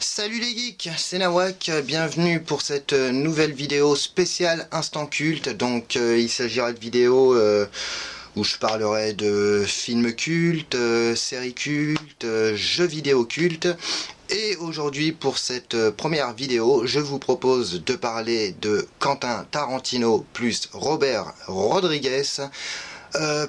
Salut les geeks, c'est Nawak, bienvenue pour cette nouvelle vidéo spéciale Instant Culte. Donc il s'agira de vidéos où je parlerai de films cultes, séries cultes, jeux vidéo cultes. Et aujourd'hui pour cette première vidéo, je vous propose de parler de Quentin Tarantino plus Robert Rodriguez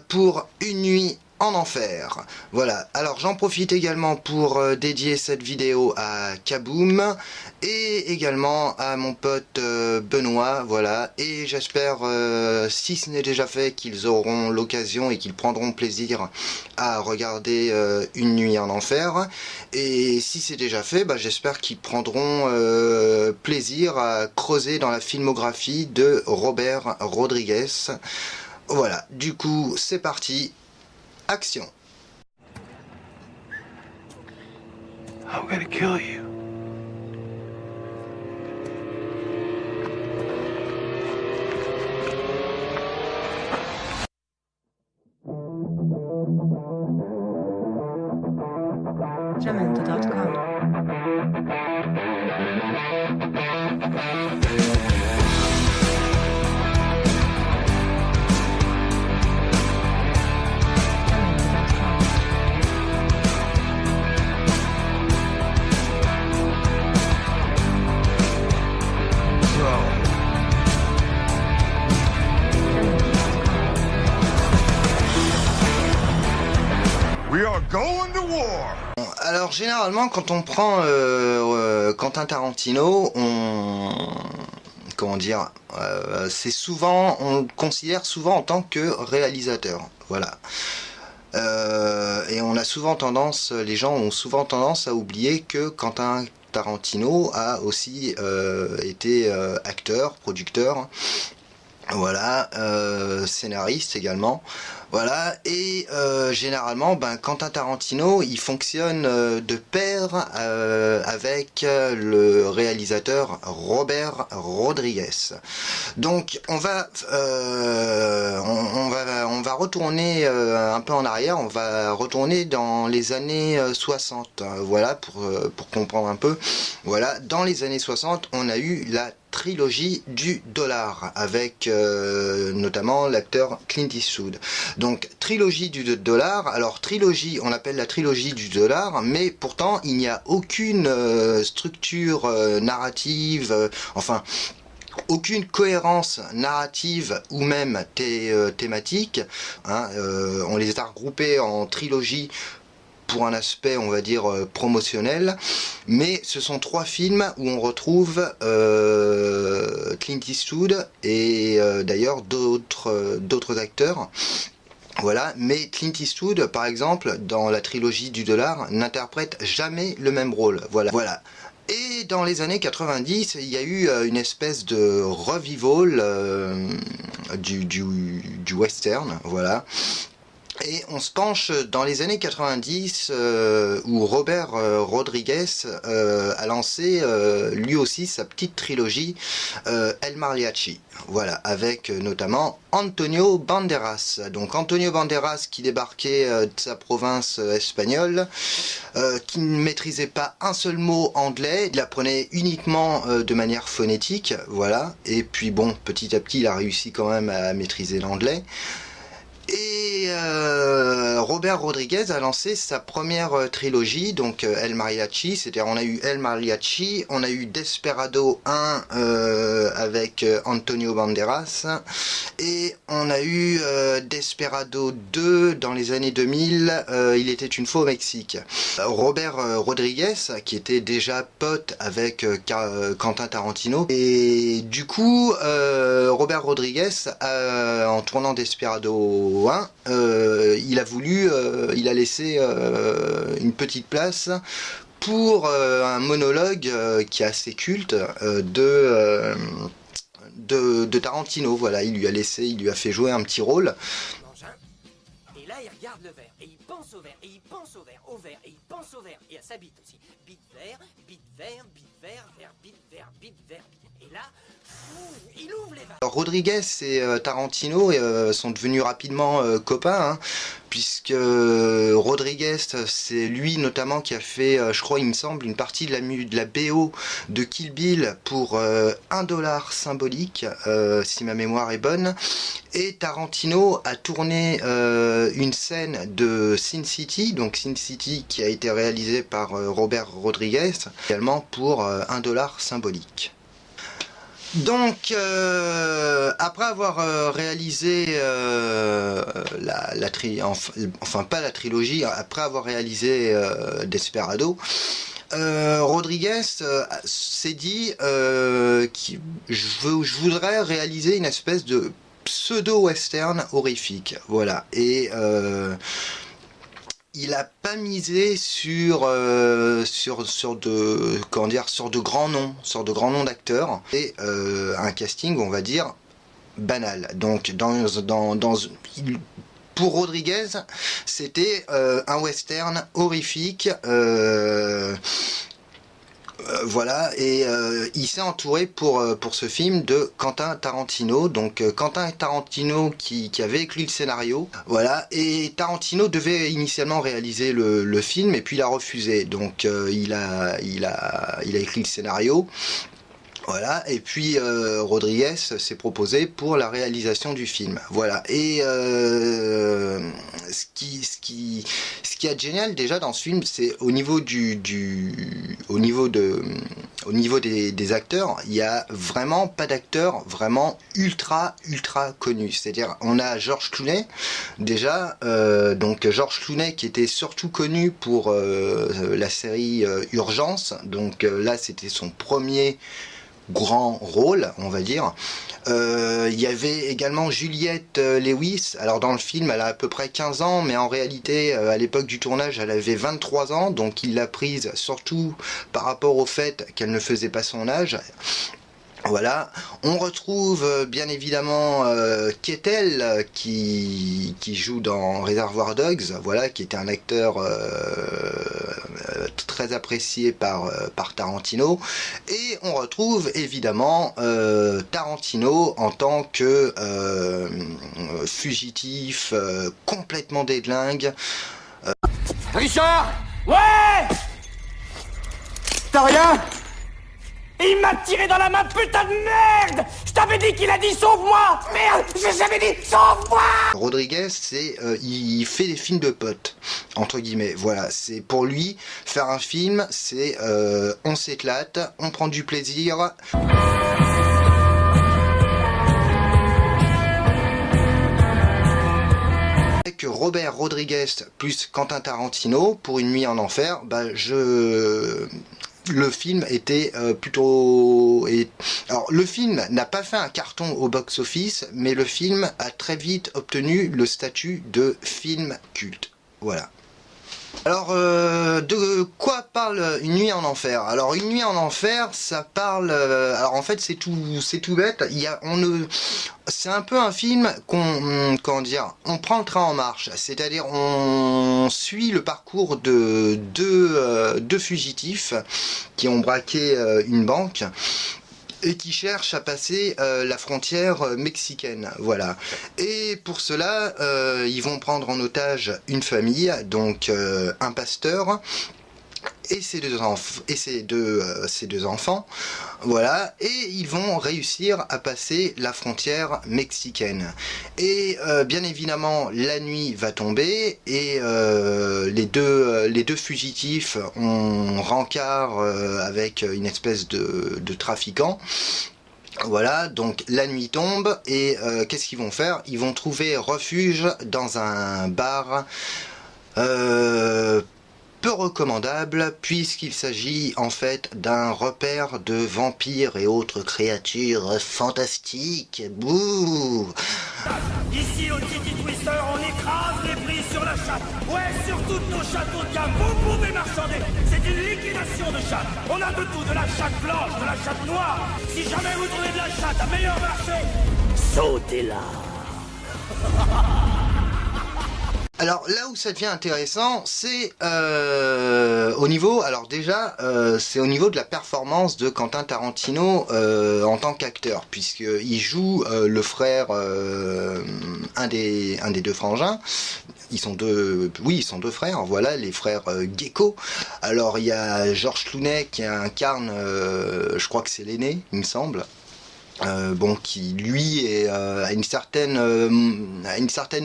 pour Une nuit en enfer. Voilà, alors j'en profite également pour dédier cette vidéo à Kaboom et également à mon pote Benoît, voilà, et j'espère, si ce n'est déjà fait, qu'ils auront l'occasion et qu'ils prendront plaisir à regarder Une nuit en enfer, et si c'est déjà fait, j'espère qu'ils prendront plaisir à creuser dans la filmographie de Robert Rodriguez. Voilà, du coup, c'est parti. Action. I'm gonna kill you. Jamendo.com. We are going to war. Alors généralement quand on prend Quentin Tarantino, comment dire, c'est souvent, on le considère souvent en tant que réalisateur, voilà. Et on a souvent tendance, les gens ont souvent tendance à oublier que Quentin Tarantino a aussi été acteur, producteur, voilà, scénariste également, voilà, et généralement Quentin Tarantino il fonctionne de pair avec le réalisateur Robert Rodriguez. Donc on va retourner un peu en arrière, on va retourner dans les années 60, voilà, pour comprendre un peu. Voilà, dans les années 60 on a eu la trilogie du dollar avec notamment l'acteur Clint Eastwood. Donc trilogie du dollar, alors trilogie, on appelle la trilogie du dollar, mais pourtant il n'y a aucune structure narrative, enfin aucune cohérence narrative ou même thématique, hein, on les a regroupés en trilogie pour un aspect, on va dire, promotionnel, mais ce sont trois films où on retrouve Clint Eastwood et d'ailleurs d'autres acteurs. Voilà, mais Clint Eastwood, par exemple, dans la trilogie du dollar, n'interprète jamais le même rôle. Voilà. Et dans les années 90, il y a eu une espèce de revival du western, voilà. Et on se penche dans les années 90 où Robert Rodriguez a lancé lui aussi sa petite trilogie El Mariachi, voilà, avec notamment Antonio Banderas. Donc Antonio Banderas qui débarquait de sa province espagnole, qui ne maîtrisait pas un seul mot anglais, il apprenait uniquement de manière phonétique, voilà, et puis bon, petit à petit il a réussi quand même à maîtriser l'anglais. Et Robert Rodriguez a lancé sa première trilogie, donc El Mariachi, c'est-à-dire on a eu El Mariachi, on a eu Desperado 1 avec Antonio Banderas, et on a eu Desperado 2 dans les années 2000, il était une fois au Mexique. Robert Rodriguez, qui était déjà pote avec Quentin Tarantino, et du coup Robert Rodriguez, en tournant Desperado 1, il a laissé une petite place pour un monologue qui est assez culte de Tarantino. Voilà, il lui a fait jouer un petit rôle. Et là, il regarde le verre, et il pense au verre, et il pense au verre, et il pense au verre, et à sa bite aussi. Bite vert, bite vert, bite vert, vert, bite vert, bite vert. Et là, il ouvre les Alors, Rodriguez et Tarantino sont devenus rapidement copains, hein, puisque Rodriguez, c'est lui notamment qui a fait, je crois, il me semble, une partie de la BO de Kill Bill pour $1 symbolique, si ma mémoire est bonne. Et Tarantino a tourné une scène de Sin City, donc Sin City qui a été réalisé par Robert Rodriguez, également pour $1 symbolique. Donc, après avoir réalisé enfin pas la trilogie, après avoir réalisé Desperado, Rodriguez s'est dit je voudrais réaliser une espèce de pseudo-western horrifique, voilà, et il a pas misé sur de grands noms d'acteurs et un casting, on va dire, banal. Donc pour Rodriguez, c'était un western horrifique. Voilà, et il s'est entouré pour ce film de Quentin Tarantino, donc Quentin Tarantino qui avait écrit le scénario, voilà, et Tarantino devait initialement réaliser le film, et puis il a refusé, donc il a écrit le scénario. Voilà, et puis Rodriguez s'est proposé pour la réalisation du film. Voilà, et ce qui est génial déjà dans ce film, c'est au niveau des acteurs, il y a vraiment pas d'acteurs vraiment ultra connus. C'est-à-dire, on a George Clooney déjà, donc George Clooney qui était surtout connu pour la série Urgence. Donc là, c'était son premier grand rôle, on va dire. Il y avait également Juliette Lewis. Alors dans le film, elle a à peu près 15 ans, mais en réalité, à l'époque du tournage, elle avait 23 ans, donc il l'a prise surtout par rapport au fait qu'elle ne faisait pas son âge. Voilà, on retrouve bien évidemment Kettel qui joue dans Reservoir Dogs, voilà, qui était un acteur très apprécié par Tarantino, et on retrouve évidemment Tarantino en tant que fugitif complètement déglingue. Richard! Ouais! T'as rien? Il m'a tiré dans la main, putain de merde! Je t'avais dit qu'il a dit sauve-moi! Merde! Je t'avais dit sauve-moi! Rodriguez, il fait des films de potes, entre guillemets. Voilà, c'est pour lui, faire un film, c'est on s'éclate, on prend du plaisir. Avec Robert Rodriguez plus Quentin Tarantino pour Une nuit en enfer, le film était plutôt... Alors, le film n'a pas fait un carton au box-office, mais le film a très vite obtenu le statut de film culte. Voilà. Alors, de quoi parle Une nuit en enfer? Alors, Une nuit en enfer, ça parle... alors, en fait, c'est tout bête. C'est un peu un film on prend le train en marche. C'est-à-dire, on suit le parcours de deux fugitifs qui ont braqué une banque et qui cherchent à passer la frontière mexicaine, voilà. Et pour cela, ils vont prendre en otage une famille, donc un pasteur et ses deux enfants, voilà, et ils vont réussir à passer la frontière mexicaine. Et bien évidemment, la nuit va tomber et les deux fugitifs ont rencard avec une espèce de trafiquant. Voilà, donc la nuit tombe et qu'est-ce qu'ils vont faire? Ils vont trouver refuge dans un bar peu recommandable, puisqu'il s'agit en fait d'un repère de vampires et autres créatures fantastiques. Bouh! Ici au Tiki Twister, on écrase les prix sur la chatte. Ouais, sur toutes nos châteaux de gamme, vous pouvez marchander. C'est une liquidation de chatte. On a de tout, de la chatte blanche, de la chatte noire. Si jamais vous trouvez de la chatte à meilleur marché, sautez là. Alors là où ça devient intéressant, c'est au niveau, alors déjà, c'est au niveau de la performance de Quentin Tarantino en tant qu'acteur, puisqu'il joue le frère, un des deux frangins. Ils sont deux frères, voilà, les frères Gecko. Alors il y a Georges Clooney qui incarne, je crois que c'est l'aîné, il me semble. Qui lui a une certaine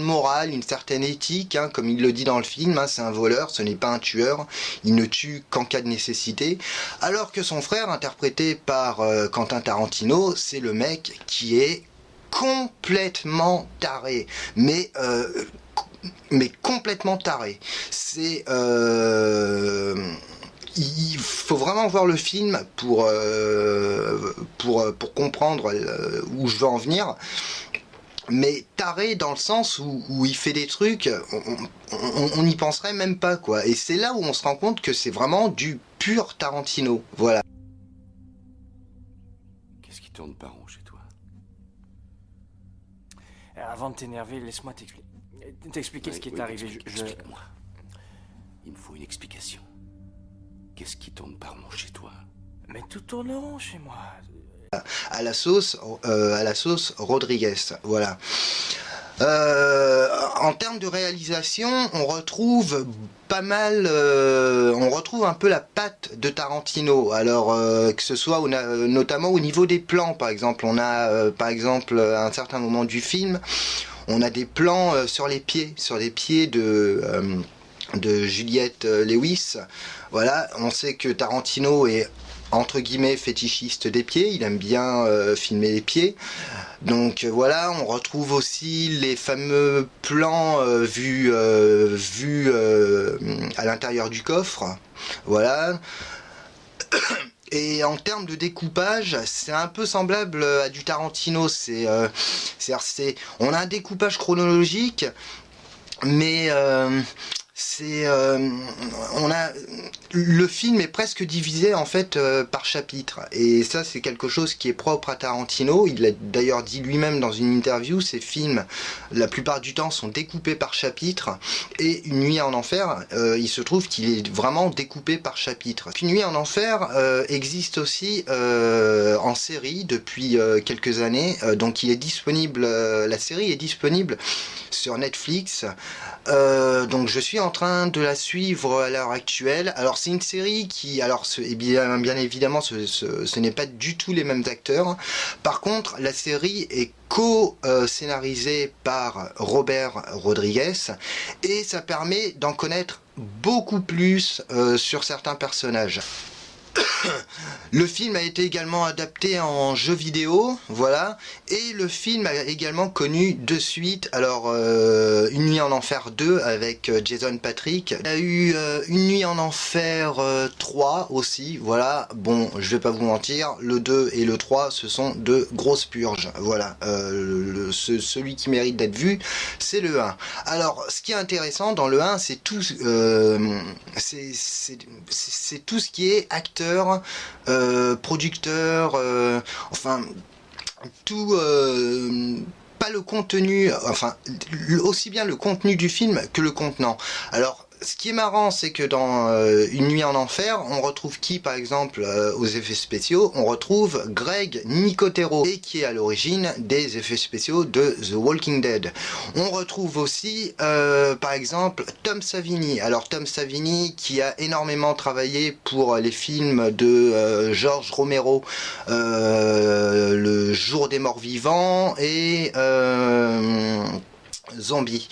morale, une certaine éthique, hein, comme il le dit dans le film, hein, c'est un voleur, ce n'est pas un tueur, il ne tue qu'en cas de nécessité, alors que son frère, interprété par Quentin Tarantino, c'est le mec qui est complètement taré, mais complètement taré. C'est il faut vraiment voir le film pour comprendre où je veux en venir. Mais taré dans le sens où il fait des trucs, on n'y penserait même pas, quoi. Et c'est là où on se rend compte que c'est vraiment du pur Tarantino. Voilà. Qu'est-ce qui tourne pas rond chez toi? Avant de t'énerver, laisse-moi t'expliquer ce qui est arrivé. Explique-moi. Il me faut une explication. Qu'est-ce qui tourne pas rond chez toi? Mais tout tourne rond chez moi. À la sauce Rodriguez, voilà. En termes de réalisation, on retrouve pas mal, on retrouve un peu la patte de Tarantino. Alors que ce soit notamment au niveau des plans, par exemple, on a par exemple à un certain moment du film, on a des plans sur les pieds de Juliette Lewis. Voilà, on sait que Tarantino est entre guillemets fétichiste des pieds, il aime bien filmer les pieds. Donc voilà, on retrouve aussi les fameux plans vus à l'intérieur du coffre. Voilà. Et en termes de découpage, c'est un peu semblable à du Tarantino. On a un découpage chronologique, mais le film est presque divisé en fait par chapitre, et ça c'est quelque chose qui est propre à Tarantino. Il l'a d'ailleurs dit lui-même dans une interview, ses films la plupart du temps sont découpés par chapitre, et Une nuit en enfer, il se trouve qu'il est vraiment découpé par chapitre. Une nuit en enfer existe aussi en série depuis quelques années, donc il est disponible, la série est disponible sur Netflix. Donc je suis en train de la suivre à l'heure actuelle. Alors c'est une série qui, bien évidemment, ce n'est pas du tout les mêmes acteurs. Par contre, la série est co-scénarisée par Robert Rodriguez, et ça permet d'en connaître beaucoup plus sur certains personnages. Le film a été également adapté en jeu vidéo, voilà, et le film a également connu deux suites. Alors Une nuit en enfer 2 avec Jason Patric, il y a eu Une nuit en enfer 3 aussi, voilà. Bon, je vais pas vous mentir, le 2 et le 3 ce sont de grosses purges, voilà. Celui qui mérite d'être vu, c'est le 1. Alors ce qui est intéressant dans le 1, c'est tout c'est tout ce qui est acteur, producteur, enfin tout, pas le contenu, enfin aussi bien le contenu du film que le contenant. Alors ce qui est marrant, c'est que dans Une nuit en enfer, on retrouve qui, par exemple, aux effets spéciaux? On retrouve Greg Nicotero, et qui est à l'origine des effets spéciaux de The Walking Dead. On retrouve aussi, par exemple, Tom Savini. Alors Tom Savini, qui a énormément travaillé pour les films de George Romero, Le Jour des Morts Vivants et Zombie.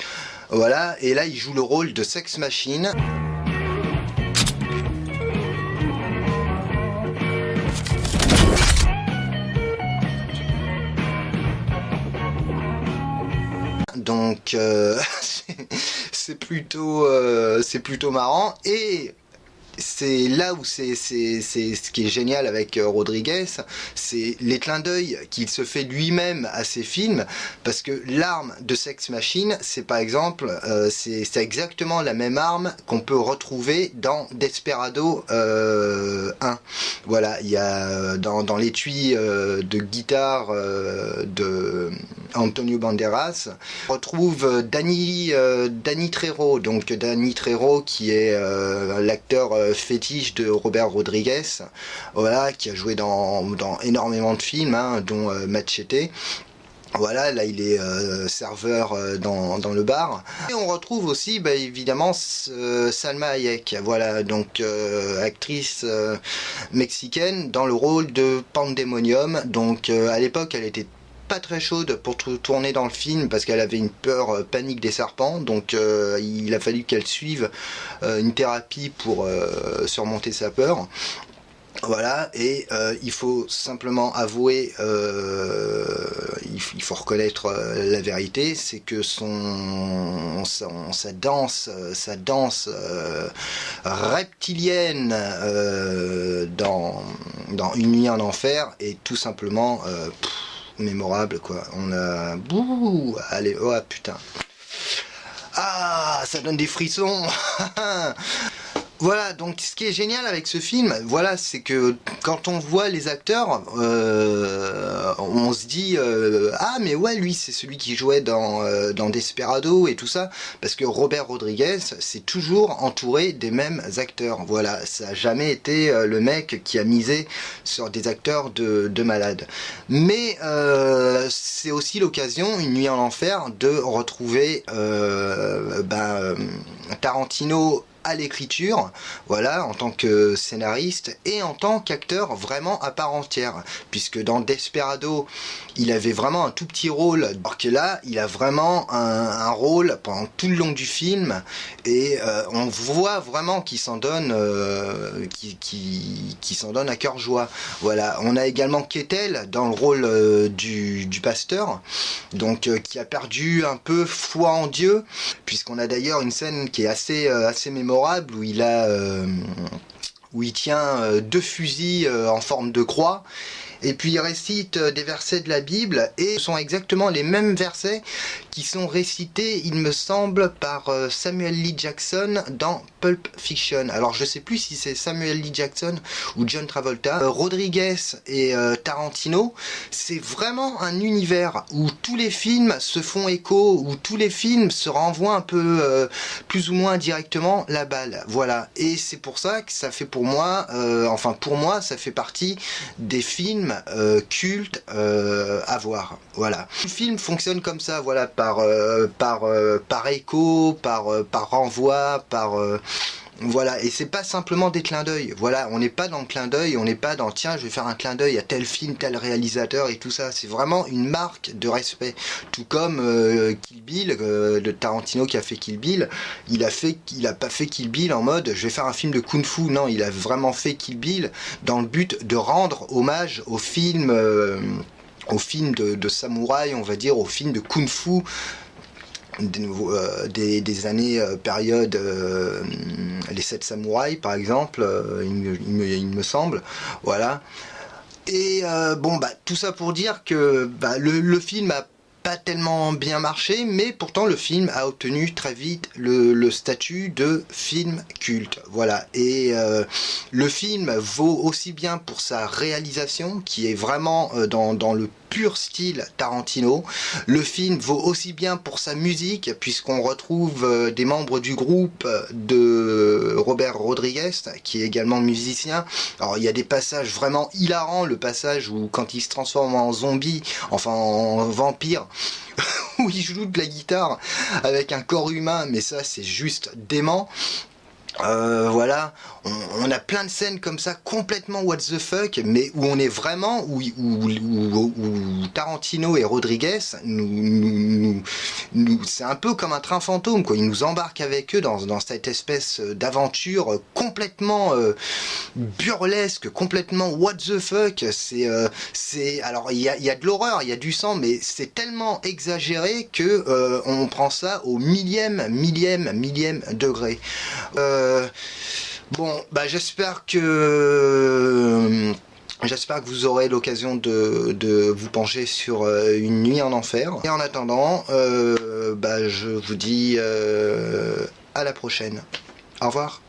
Voilà, et là il joue le rôle de Sex Machine. Donc c'est plutôt marrant, et c'est là où c'est ce qui est génial avec Rodriguez, c'est les clins d'œil qu'il se fait lui-même à ses films, parce que l'arme de Sex Machine, c'est par exemple, c'est exactement la même arme qu'on peut retrouver dans Desperado 1. Voilà, il y a dans l'étui de guitare Antonio Banderas. On retrouve Danny Trejo, donc Danny Trejo qui est l'acteur fétiche de Robert Rodriguez, voilà, qui a joué dans énormément de films, hein, dont Machete. Voilà, là il est serveur dans le bar. Et on retrouve aussi évidemment Salma Hayek, voilà, donc actrice mexicaine dans le rôle de Pandemonium. Donc à l'époque elle était pas très chaude pour tourner dans le film parce qu'elle avait une peur panique des serpents, donc il a fallu qu'elle suive une thérapie pour surmonter sa peur. Voilà, et il faut simplement avouer, il faut reconnaître la vérité, c'est que sa danse reptilienne dans Une nuit en enfer est tout simplement mémorable, quoi. On a allez, oh putain, ça donne des frissons. Voilà, donc ce qui est génial avec ce film, voilà, c'est que quand on voit les acteurs, on se dit ah mais ouais, lui c'est celui qui jouait dans Desperado et tout ça, parce que Robert Rodriguez s'est toujours entouré des mêmes acteurs. Voilà, ça a jamais été le mec qui a misé sur des acteurs de malade. Mais c'est aussi l'occasion, Une nuit en enfer, de retrouver Tarantino à l'écriture, voilà, en tant que scénariste et en tant qu'acteur vraiment à part entière, puisque dans Desperado il avait vraiment un tout petit rôle, alors que là il a vraiment un rôle pendant tout le long du film, et on voit vraiment qu'il s'en donne qui s'en donne à cœur joie. Voilà, on a également Kettel dans le rôle du pasteur, donc qui a perdu un peu foi en Dieu, puisqu'on a d'ailleurs une scène qui est assez mémorable où il tient 2 fusils en forme de croix, et puis il récite des versets de la Bible, et ce sont exactement les mêmes versets qui sont récités, il me semble, par Samuel L. Jackson dans Pulp Fiction. Alors je sais plus si c'est Samuel L. Jackson ou John Travolta. Rodriguez et Tarantino, c'est vraiment un univers où tous les films se font écho, où tous les films se renvoient un peu plus ou moins directement la balle. Voilà, et c'est pour ça que ça fait pour moi, pour moi ça fait partie des films cultes à voir. Voilà, le film fonctionne comme ça, voilà, par écho, par renvoi, voilà, et c'est pas simplement des clins d'œil. Voilà, on n'est pas dans le clin d'œil, on n'est pas dans tiens, je vais faire un clin d'œil à tel film, tel réalisateur et tout ça. C'est vraiment une marque de respect. Tout comme Kill Bill, le Tarantino qui a fait Kill Bill, il a pas fait Kill Bill en mode je vais faire un film de kung-fu. Non, il a vraiment fait Kill Bill dans le but de rendre hommage au film de samouraï, on va dire, au film de kung-fu des années période les 7 samouraïs par exemple, il me semble, voilà. Et tout ça pour dire que le film a pas tellement bien marché, mais pourtant le film a obtenu très vite le statut de film culte. Voilà, et le film vaut aussi bien pour sa réalisation, qui est vraiment dans le pur style Tarantino. Le film vaut aussi bien pour sa musique, puisqu'on retrouve des membres du groupe de Robert Rodriguez, qui est également musicien. Alors il y a des passages vraiment hilarants, le passage où quand il se transforme en zombie, enfin en vampire, où il joue de la guitare avec un corps humain, mais ça c'est juste dément. Voilà, on a plein de scènes comme ça complètement what the fuck, mais où on est vraiment où Tarantino et Rodriguez c'est un peu comme un train fantôme, quoi. Ils nous embarquent avec eux dans cette espèce d'aventure complètement burlesque, complètement what the fuck. C'est alors il y a de l'horreur, il y a du sang, mais c'est tellement exagéré que on prend ça au millième degré. J'espère que vous aurez l'occasion de vous pencher sur Une nuit en enfer. Et en attendant, je vous dis à la prochaine. Au revoir.